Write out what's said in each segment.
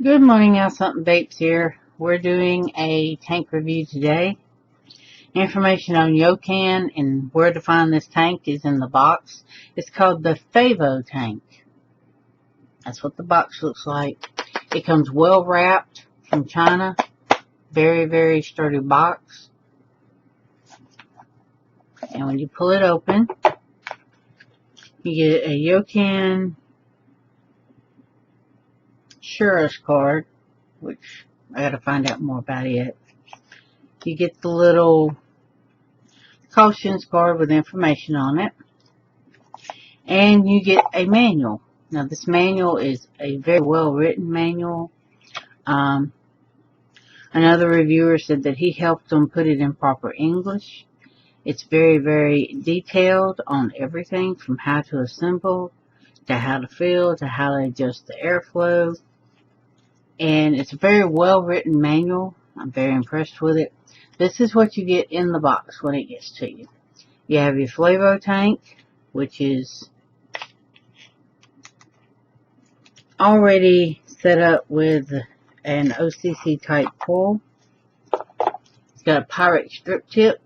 Good morning, now something vapes here. We're doing a tank review today. Information on Yocan and where to find this tank is in the box. It's called the Favotank. That's what the box looks like. It comes well wrapped from China. Very, very sturdy box. And when you pull it open, you get a Yocan Insurance card, which I gotta find out more about it. You get the little cautions card with information on it, and you get a manual. Now this manual is a very well written manual. Another reviewer said that he helped them put it in proper English. It's very, very detailed on everything from how to assemble to how to fill to how to adjust the airflow, and it's a very well written manual. I'm very impressed with it. This is what you get in the box when it gets to you. You have your Favotank, which is already set up with an OCC type coil. It's got a Pyrex strip tip,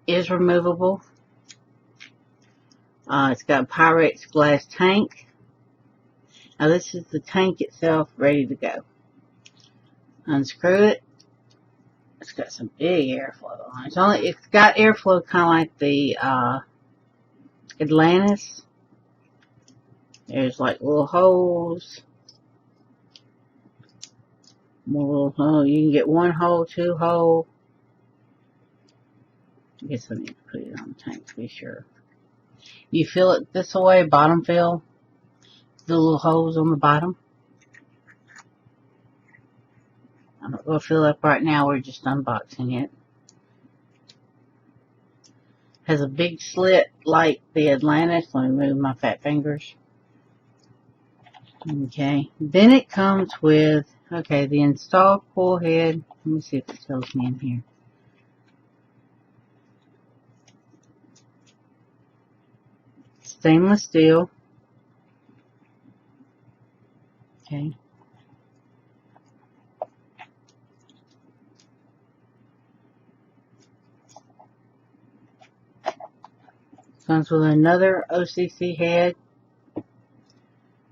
is removable. It's got a Pyrex glass tank. Now this is the tank itself ready to go. Unscrew it. It's got some big airflow on it. It's got airflow kind of like the Atlantis. There's like little holes. More little holes. You can get one hole, two hole. I guess I need to put it on the tank to be sure. You fill it this way, bottom fill. The little holes on the bottom. I'm not going to fill up right now. We're just unboxing it. Has a big slit like the Atlantis. Let me move my fat fingers. Okay. Then it comes with, the installed coil head. Let me see if it tells me in here. Stainless steel. Okay. Comes with another OCC head.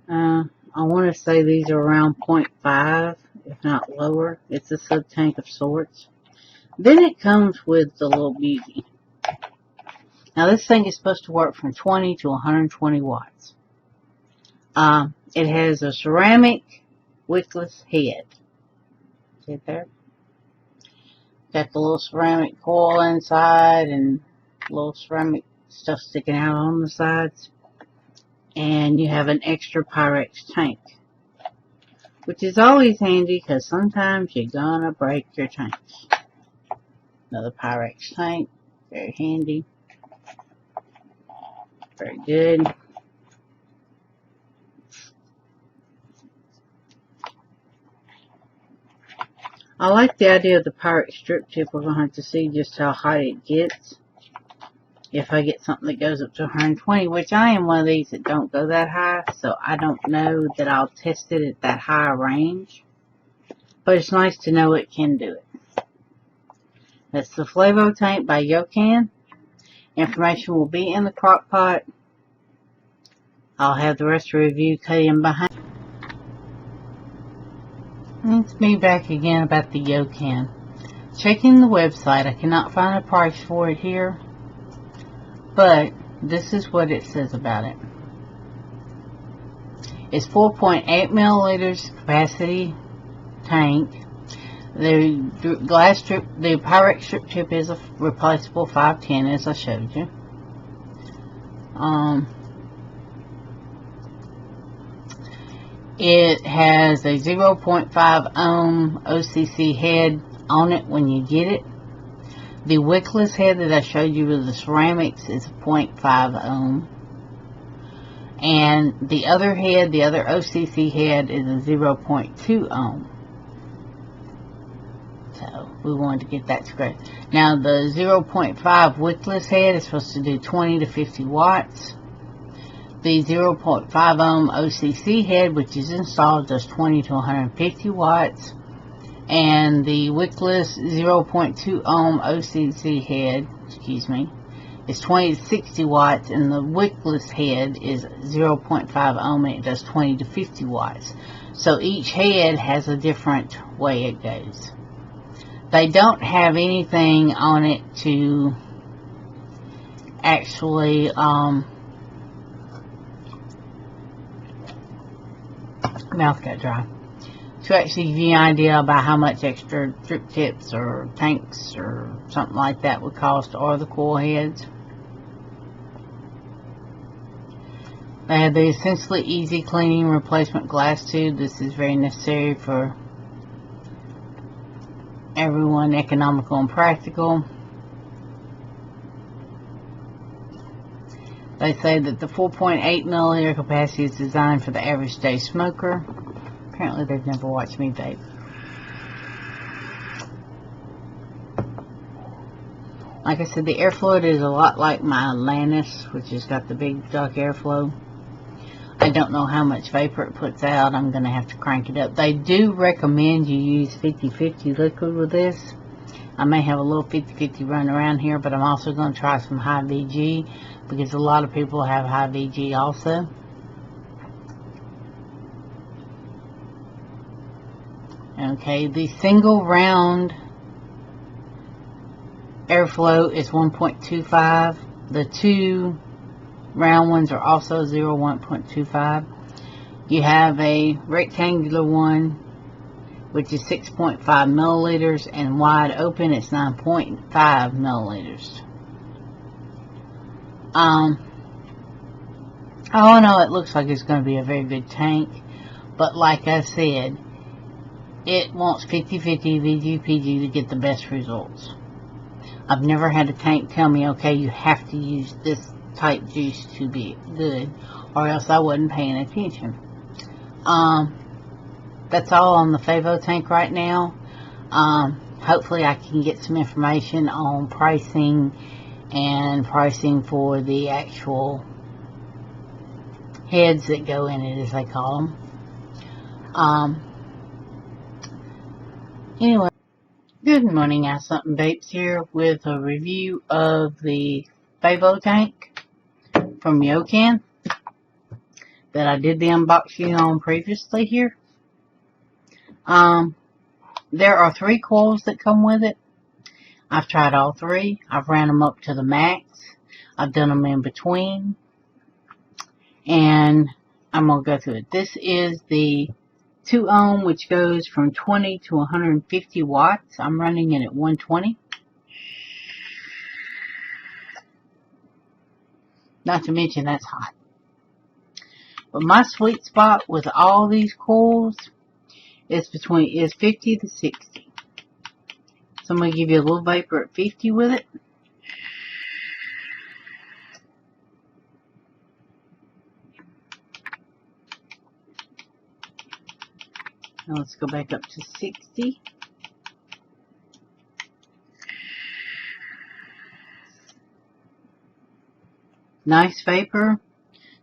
I want to say these are around 0.5, if not lower. It's a sub tank of sorts. Then it comes with the little beauty. Now this thing is supposed to work from 20 to 120 watts. It has a ceramic wickless head. See it there? Got the little ceramic coil inside and little ceramic stuff sticking out on the sides. And you have an extra Pyrex tank, which is always handy because sometimes you're gonna break your tanks. Another Pyrex tank, very handy. Very good. I like the idea of the Pyrex strip tip. We're going to have to see just how hot it gets. If I get something that goes up to 120, which I am one of these that don't go that high, so I don't know that I'll test it at that high range. But it's nice to know it can do it. That's the Favotank by Yocan. Information will be in the crock pot. I'll have the rest of the review cut in behind. It's me back again about the Yocan. Checking the website, I cannot find a price for it here, but this is what it says about it. It's 4.8 milliliters capacity tank. The glass strip, the Pyrex strip tip is a replaceable 510, as I showed you. It has a 0.5 ohm OCC head on it when you get it. The wickless head that I showed you with the ceramics is 0.5 ohm. And the other head, the other OCC head, is a 0.2 ohm. So we wanted to get that straight. Now the 0.5 wickless head is supposed to do 20 to 50 watts. The 0.5 ohm OCC head, which is installed, does 20 to 150 watts. And the Wickless 0.2 ohm OCC head, is 20 to 60 watts. And the Wickless head is 0.5 ohm and it does 20 to 50 watts. So each head has a different way it goes. They don't have anything on it to actually mouth got dry, to actually give you an idea about how much extra drip tips or tanks or something like that would cost, or the coil heads. They have the essentially easy cleaning replacement glass tube. This is very necessary for everyone, economical and practical. They say that the 4.8 milliliter capacity is designed for the average day smoker. Apparently they've never watched me vape. Like I said, the airflow is a lot like my Atlantis, which has got the big duck airflow. I don't know how much vapor it puts out. I'm going to have to crank it up. They do recommend you use 50-50 liquid with this. I may have a little 50-50 run around here, but I'm also going to try some high VG, because a lot of people have high VG also. Okay, the single round airflow is 1.25. The two round ones are also 1.25. You have a rectangular one, which is 6.5 milliliters, and wide open it's 9.5 milliliters. I know it looks like it's going to be a very good tank, but like I said, it wants 50-50 VG-PG to get the best results. I've never had a tank tell me, okay, you have to use this type juice to be good, or else I wasn't paying attention. That's all on the Favotank right now. Hopefully I can get some information on pricing and pricing for the actual heads that go in it, as they call them. Anyway, good morning, I Something Vapes here with a review of the Favotank from Yocan that I did the unboxing on previously here. There are 3 coils that come with it. I've tried all 3. I've ran them up to the max. I've done them in between. And I'm going to go through it. This is the 2 ohm, which goes from 20 to 150 watts. I'm running it at 120. Not to mention that's hot. But my sweet spot with all these coils is 50 to 60. So I'm going to give you a little vapor at 50 with it. Now let's go back up to 60. Nice vapor.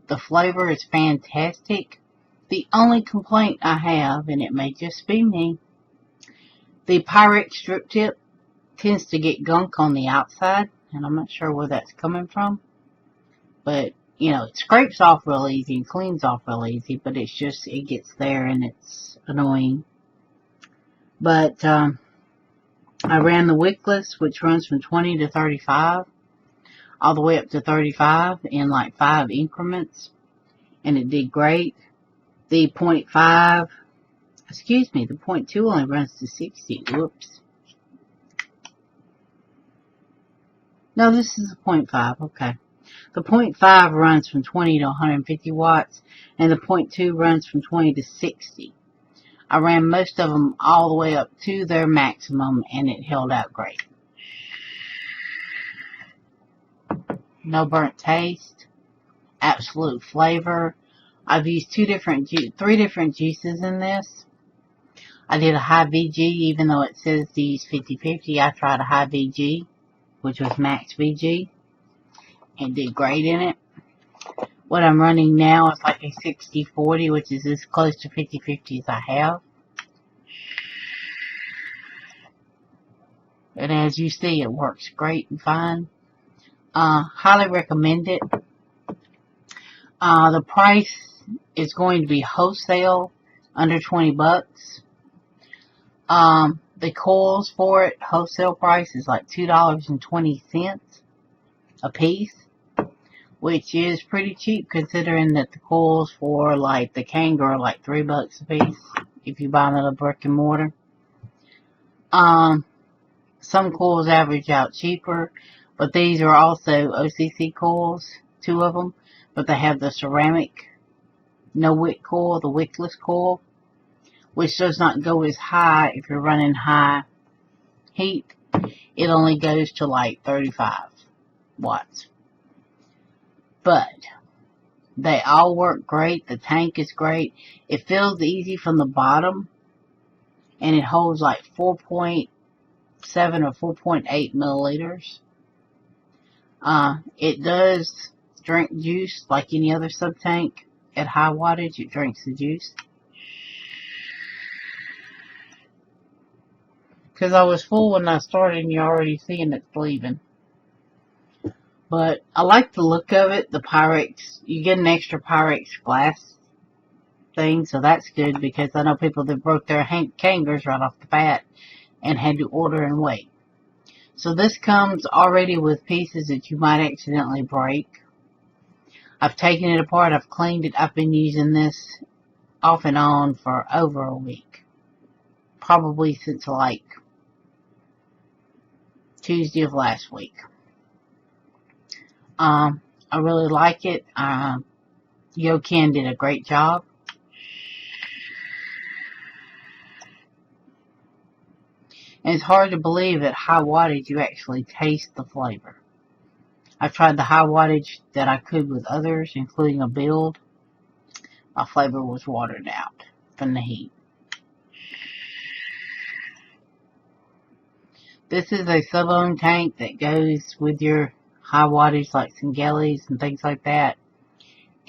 The flavor is fantastic. The only complaint I have, and it may just be me, the Pyrex strip tip tends to get gunk on the outside, and I'm not sure where that's coming from. But, you know, it scrapes off real easy and cleans off real easy, but it's just, it gets there and it's annoying. But, I ran the Wickless, which runs from 20 to 35, all the way up to 35 in like 5 increments, and it did great. The 0.5, excuse me, the 0.2 only runs to 60. Whoops. No, this is the 0.5. Okay. The 0.5 runs from 20 to 150 watts, and the 0.2 runs from 20 to 60. I ran most of them all the way up to their maximum, and it held out great. No burnt taste. Absolute flavor. I've used 3 different juices in this. I did a high VG, even though it says to use 50-50. I tried a high VG, which was max VG, and did great in it. What I'm running now is like a 60-40, which is as close to 50-50 as I have. And as you see, it works great and fine. Highly recommend it. The price is going to be wholesale under 20 bucks. The coils for it, wholesale price is like $2.20 a piece, which is pretty cheap considering that the coils for like the Kanga are like $3 a piece if you buy them at a brick and mortar. Some coils average out cheaper, but these are also OCC coils, 2 of them, but they have the ceramic no wick coil, the wickless coil, which does not go as high if you're running high heat. It only goes to like 35 watts. But they all work great. The tank is great. It fills easy from the bottom, and it holds like 4.7 or 4.8 milliliters. It does drink juice like any other sub tank. At high wattage, it drinks the juice. Because I was full when I started, and you're already seeing it's leaving. But I like the look of it. The Pyrex, you get an extra Pyrex glass thing, so that's good, because I know people that broke their Kangas right off the bat and had to order and wait. So this comes already with pieces that you might accidentally break. I've taken it apart, I've cleaned it. I've been using this off and on for over a week. Probably since like Tuesday of last week. I really like it. Yocan did a great job. And it's hard to believe at high wattage you actually taste the flavor. I've tried the high wattage that I could with others, including a build. My flavor was watered out from the heat. This is a sub-ohm tank that goes with your high wattage like Singelis and things like that,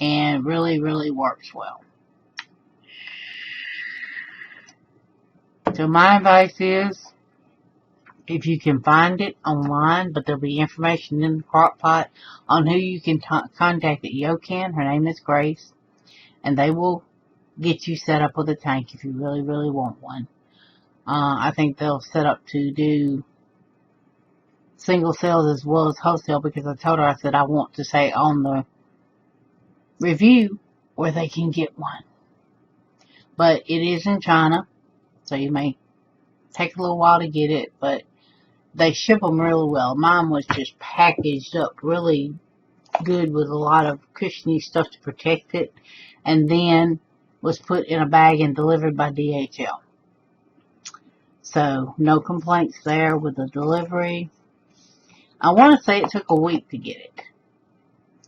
and really, really works well. So my advice is, if you can find it online, but there'll be information in the crock pot on who you can contact at Yocan. Her name is Grace, and they will get you set up with a tank if you really, really want one. I think they'll set up to do single sales as well as wholesale, because I told her, I said I want to say on the review where they can get one. But it is in China, so you may take a little while to get it, but they ship them really well. Mine was just packaged up really good with a lot of cushiony stuff to protect it, and then was put in a bag and delivered by DHL. So no complaints there with the delivery. I want to say it took a week to get it,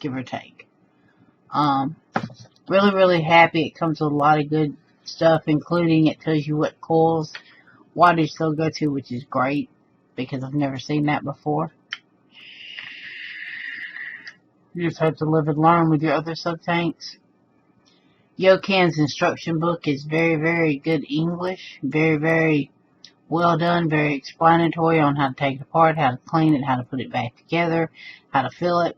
give or take. Really, really happy. It comes with a lot of good stuff, including it tells you what coils wattage they'll go to, which is great, because I've never seen that before. You just have to live and learn with your other sub-tanks. Yocan's instruction book is very, very good English. Very, very well done. Very explanatory on how to take it apart, how to clean it, how to put it back together, how to fill it.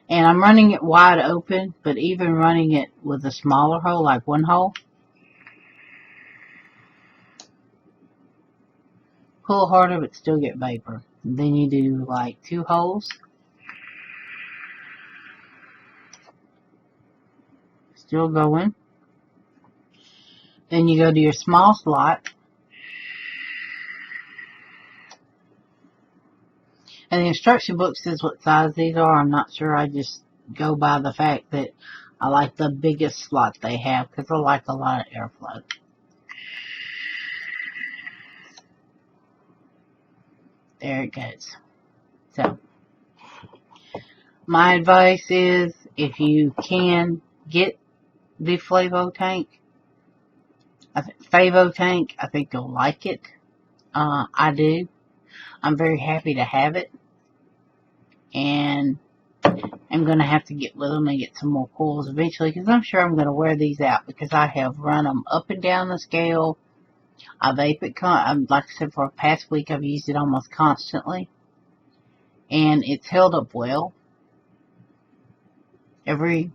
And I'm running it wide open, but even running it with a smaller hole, like one hole, pull harder but still get vapor. And then you do like 2 holes. Still going. Then you go to your small slot. And the instruction book says what size these are. I'm not sure. I just go by the fact that I like the biggest slot they have, because I like a lot of airflow. There it goes. So, my advice is, if you can get the Favotank, I think you'll like it. I do. I'm very happy to have it. And am going to have to get with them and get some more coils eventually, because I'm sure I'm going to wear these out, because I have run them up and down the scale. I vape it, like I said, for a past week I've used it almost constantly, and it's held up well. Every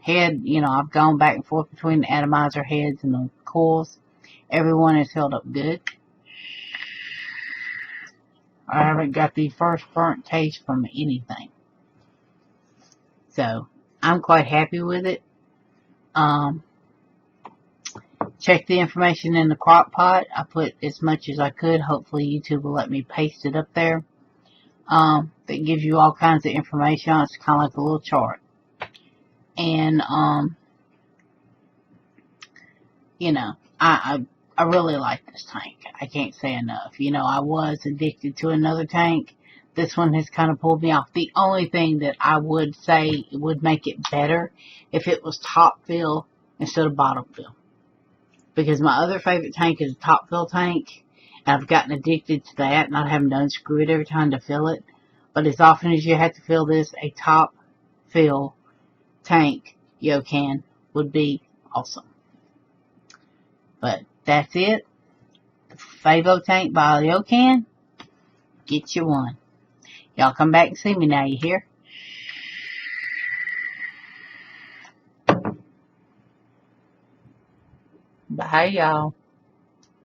head, I've gone back and forth between the atomizer heads and the coils. Everyone has held up good. I haven't got the first burnt taste from anything. So, I'm quite happy with it. Check the information in the crock pot. I put as much as I could. Hopefully YouTube will let me paste it up there. That gives you all kinds of information. It's kind of like a little chart. And, I really like this tank. I can't say enough. I was addicted to another tank. This one has kind of pulled me off. The only thing that I would say would make it better if it was top fill instead of bottom fill. Because my other favorite tank is a top fill tank. And I've gotten addicted to that, and I haven't done screw it every time to fill it. But as often as you have to fill this, a top fill tank Yocan would be awesome. But that's it. The Favotank by Yocan. Get you one. Y'all come back and see me now, you hear? Bye, y'all.